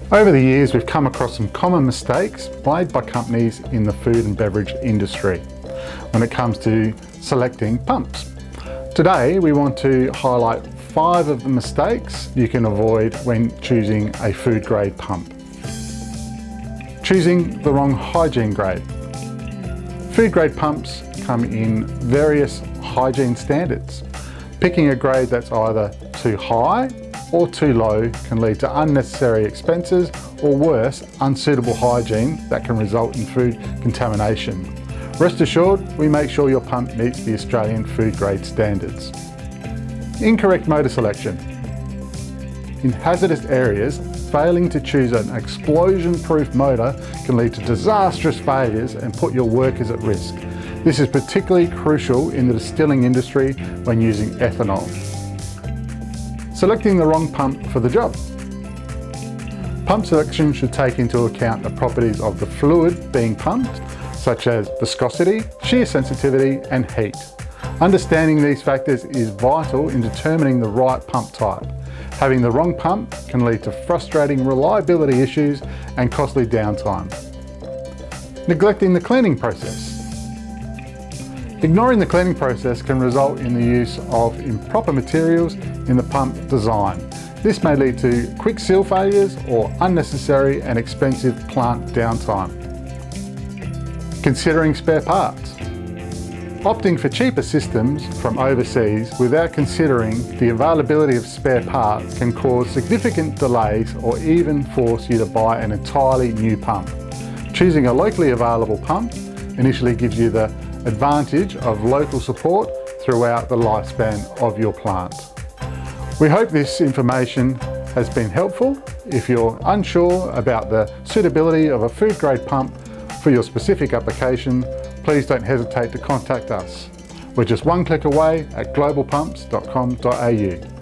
Over the years, we've come across some common mistakes made by companies in the food and beverage industry when it comes to selecting pumps. Today, we want to highlight 5 of the mistakes you can avoid when choosing a food grade pump. Choosing the wrong hygiene grade. Food grade pumps come in various hygiene standards. Picking a grade that's either too high or too low can lead to unnecessary expenses, or worse, unsuitable hygiene that can result in food contamination. Rest assured, we make sure your pump meets the Australian food grade standards. Incorrect motor selection. In hazardous areas, failing to choose an explosion-proof motor can lead to disastrous failures and put your workers at risk. This is particularly crucial in the distilling industry when using ethanol. Selecting the wrong pump for the job. Pump selection should take into account the properties of the fluid being pumped, such as viscosity, shear sensitivity, and heat. Understanding these factors is vital in determining the right pump type. Having the wrong pump can lead to frustrating reliability issues and costly downtime. Neglecting the cleaning process. Ignoring the cleaning process can result in the use of improper materials in the pump design. This may lead to quick seal failures or unnecessary and expensive plant downtime. Considering spare parts. Opting for cheaper systems from overseas without considering the availability of spare parts can cause significant delays or even force you to buy an entirely new pump. Choosing a locally available pump initially gives you the advantage of local support throughout the lifespan of your plant. We hope this information has been helpful. If you're unsure about the suitability of a food grade pump for your specific application, please don't hesitate to contact us. We're just one click away at globalpumps.com.au.